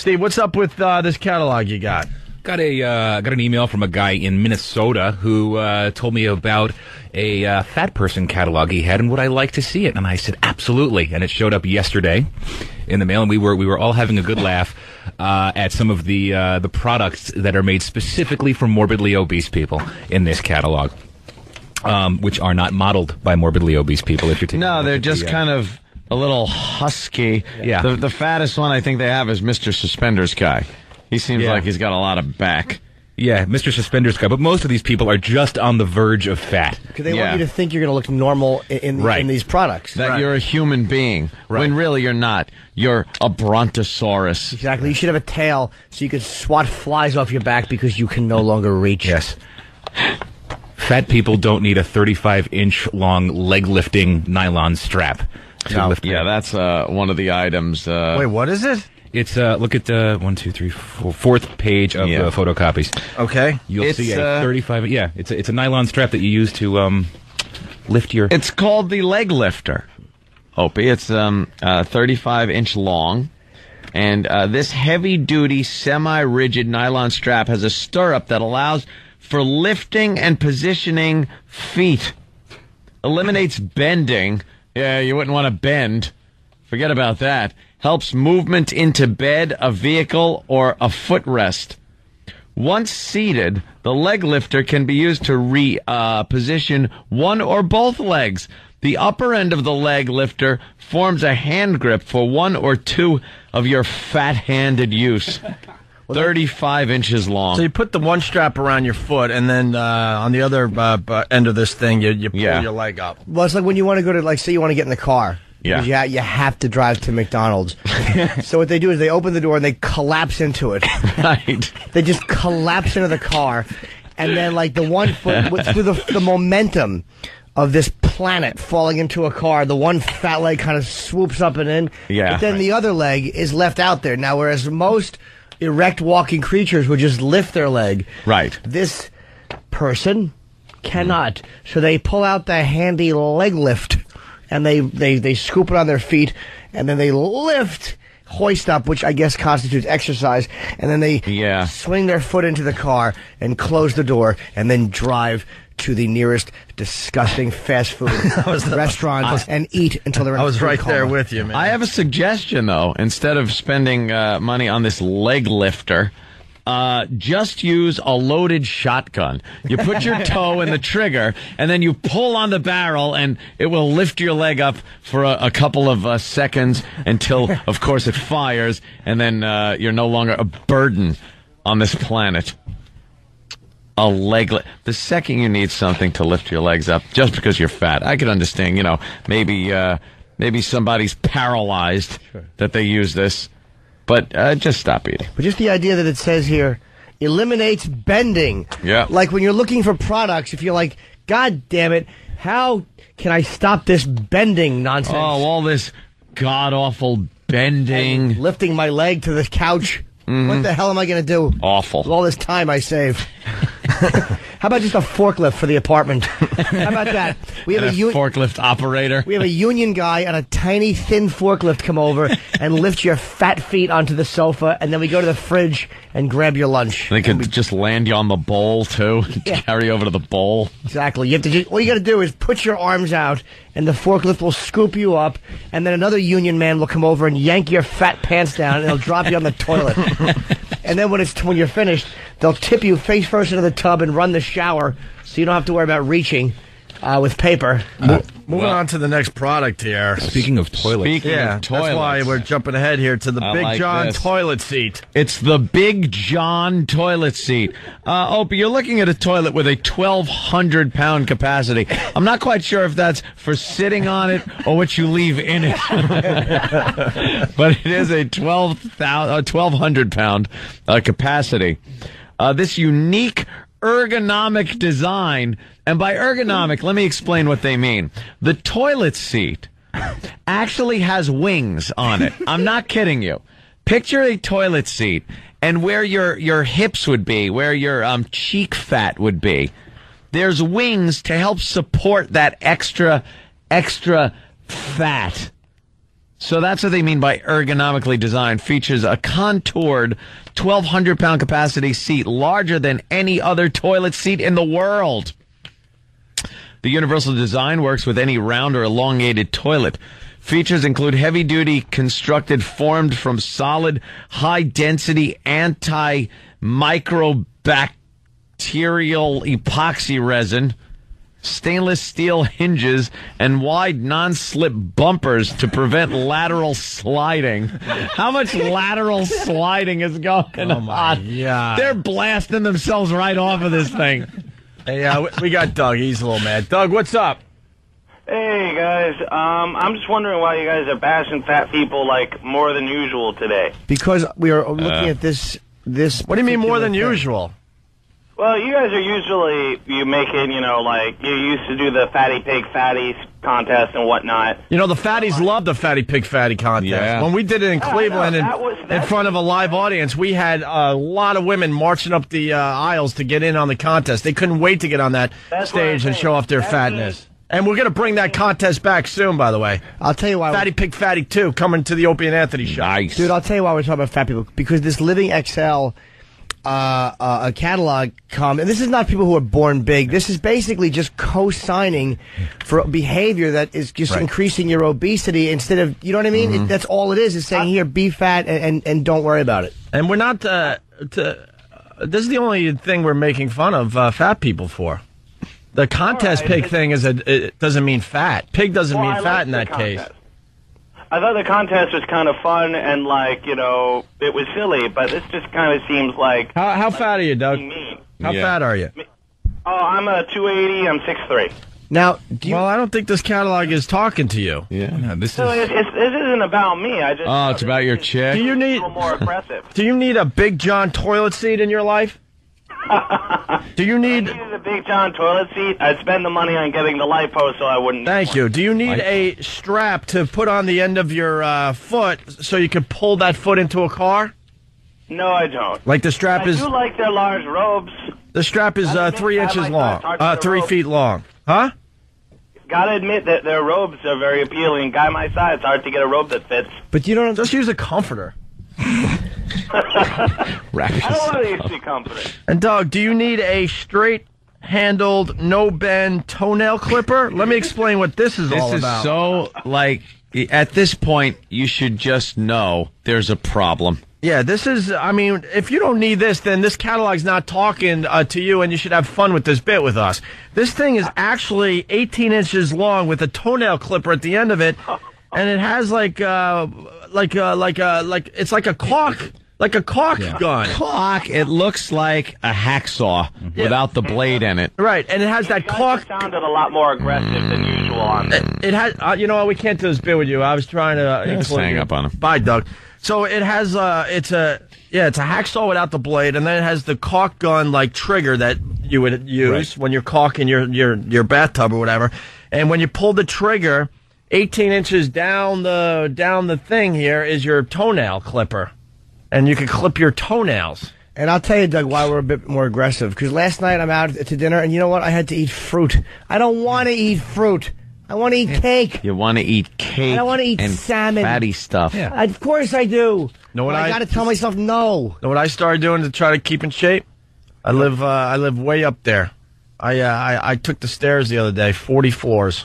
Steve, what's up with this catalog you got? Got an email from a guy in Minnesota who told me about a fat person catalog he had and would I like to see it. And I said, absolutely. And it showed up yesterday in the mail, and we were all having a good laugh at some of the products that are made specifically for morbidly obese people in this catalog, which are not modeled by morbidly obese people. If you're taking no, they're just kind of a little husky. Yeah. The fattest one I think they have is Mr. Suspenders guy. He seems like he's got a lot of back. Yeah, Mr. Suspenders guy. But most of these people are just on the verge of fat. Because they want you to think you're going to look normal in these products. That you're a human being, when really you're not. You're a brontosaurus. Exactly. You should have a tail so you could swat flies off your back because you can no longer reach. Yes. Fat people don't need a 35-inch long leg-lifting nylon strap. Yeah, that's one of the items. Wait, what is it? It's look at fourth page of the photocopies. Okay, you'll see a 35. Yeah, it's a nylon strap that you use to lift your. It's called the leg lifter, Opie. It's 35-inch long, and this heavy-duty, semi-rigid nylon strap has a stirrup that allows for lifting and positioning feet. Eliminates bending. Yeah, you wouldn't want to bend. Forget about that. Helps movement into bed, a vehicle, or a footrest. Once seated, the leg lifter can be used to reposition one or both legs. The upper end of the leg lifter forms a hand grip for one or two of your fat-handed use. 35 inches long. So you put the one strap around your foot, and then on the other end of this thing, you pull your leg up. Well, it's like when you want to go to, like, say you want to get in the car. Yeah. You have to drive to McDonald's. So what they do is they open the door and they collapse into it. Right. They just collapse into the car. And then, like, the one foot, through the momentum of this planet falling into a car, the one fat leg kind of swoops up and in. Yeah. But then the other leg is left out there. Now, whereas most erect walking creatures would just lift their leg. Right. This person cannot. So they pull out the handy leg lift. And they scoop it on their feet, and then they lift, hoist up, which I guess constitutes exercise, and then they swing their foot into the car and close the door, and then drive to the nearest disgusting fast food restaurant and eat until they're in I was right coma. there with you, man. I have a suggestion, though. Instead of spending money on this leg lifter, just use a loaded shotgun. You put your toe in the trigger, and then you pull on the barrel, and it will lift your leg up for a couple of seconds until, of course, it fires, and then you're no longer a burden on this planet. A leg lift. The second you need something to lift your legs up, just because you're fat, I could understand, maybe somebody's paralyzed that they use this. But just stop eating. But just the idea that it says here, eliminates bending. Yeah. Like when you're looking for products, if you're like, God damn it, how can I stop this bending nonsense? Oh, all this god-awful bending. And lifting my leg to the couch. Mm-hmm. What the hell am I going to do? Awful. With all this time I save. How about just a forklift for the apartment? How about that? We have a forklift operator. We have a union guy on a tiny, thin forklift come over and lift your fat feet onto the sofa, and then we go to the fridge and grab your lunch. They could just land you on the bowl, too. Carry over to the bowl. Exactly. You have to all you got to do is put your arms out, and the forklift will scoop you up, and then another union man will come over and yank your fat pants down, and he'll drop you on the toilet. And then when you're finished, they'll tip you face first into the tub and run the shower, so you don't have to worry about reaching with paper. Moving on to the next product here. Speaking of toilets. That's why we're jumping ahead here to the Big John toilet seat. It's the Big John toilet seat. Opie, you're looking at a toilet with a 1,200-pound capacity. I'm not quite sure if that's for sitting on it or what you leave in it. But it is a 1,200-pound capacity. This unique ergonomic design, and by ergonomic, let me explain what they mean. The toilet seat actually has wings on it. I'm not kidding you. Picture a toilet seat, and where your hips would be, where your cheek fat would be, there's wings to help support that extra fat. So that's what they mean by ergonomically designed. Features a contoured 1,200-pound capacity seat, larger than any other toilet seat in the world. The universal design works with any round or elongated toilet. Features include heavy-duty constructed formed from solid, high-density, antimicrobial epoxy resin, stainless steel hinges, and wide non-slip bumpers to prevent lateral sliding. How much lateral sliding is going on? God. They're blasting themselves right off of this thing. Hey, we got Doug. He's a little mad. Doug, what's up? Hey guys, I'm just wondering why you guys are bashing fat people like more than usual today. Because we are looking at this. What do you mean more than thing. usual? Well, you guys are usually, you make it, like, you used to do the Fatty Pig Fatties contest and whatnot. You know, the fatties love the Fatty Pig Fatty contest. Yeah. When we did it in Cleveland that in front of a live audience, we had a lot of women marching up the aisles to get in on the contest. They couldn't wait to get on that stage and show off their fatness. And we're going to bring that contest back soon, by the way. I'll tell you why. Fatty Pig Fatty 2 coming to the Opie and Anthony show. Nice. Dude, I'll tell you why we're talking about fat people. Because this Living XL a catalog and this is not people who are born big. This is basically just co-signing for behavior that is just increasing your obesity instead of, you know what I mean? That's all it is saying, here, be fat and don't worry about it. And we're not, this is the only thing we're making fun of fat people for. The contest pig thing it doesn't mean fat. Pig doesn't mean fat in that case. I thought the contest was kind of fun and, like, it was silly, but this just kind of seems like... How fat are you, Doug? Mean. How fat are you? Oh, I'm a 280, I'm 6'3". Now, well, I don't think this catalog is talking to you. Yeah. No, this So is. this isn't about me. I just... Oh, it's about your chick? Do you need... A little more aggressive. Do you need a Big John toilet seat in your life? Do you need... If I needed a Big John toilet seat, I'd spend the money on getting the lipo so I wouldn't... Thank you. Do you need a strap to put on the end of your foot so you can pull that foot into a car? No, I don't. Like the strap I do like their large robes. The strap is 3 inches like long. that. Hard to 3 rope. feet long. Huh? Gotta admit that their robes are very appealing. Guy my size, it's hard to get a robe that fits. but you don't... Just use a comforter. Wrap I don't yourself want to up. be confident. And Doug, do you need a straight-handled, no-bend toenail clipper? Let me explain what this is all This is about. so, like, at this point, you should just know there's a problem. Yeah, this is, I mean, if you don't need this, then this catalog's not talking to you, and you should have fun with this bit with us. This thing is actually 18 inches long with a toenail clipper at the end of it, and it has it's like a caulk. Like a caulk gun. Clock, it looks like a hacksaw without the blade in it. Right, and it has that caulk. It sounded a lot more aggressive than usual on this. It has, you know what, we can't do this bit with you. I was trying to Just include hang you. up on him. Bye, Doug. So it has, it's a hacksaw without the blade, and then it has the caulk gun like trigger that you would use when you're caulking your bathtub or whatever. And when you pull the trigger, 18 inches down the thing here is your toenail clipper. And you can clip your toenails. And I'll tell you, Doug, why we're a bit more aggressive. Because last night I'm out to dinner, and you know what? I had to eat fruit. I don't want to eat fruit. I want to eat cake. You want to eat cake I don't want to eat and salmon. fatty stuff. Yeah. Of course I do. Know what But I got to tell myself no. Know what I started doing to try to keep in shape? I live way up there. I took the stairs the other day, 40 floors.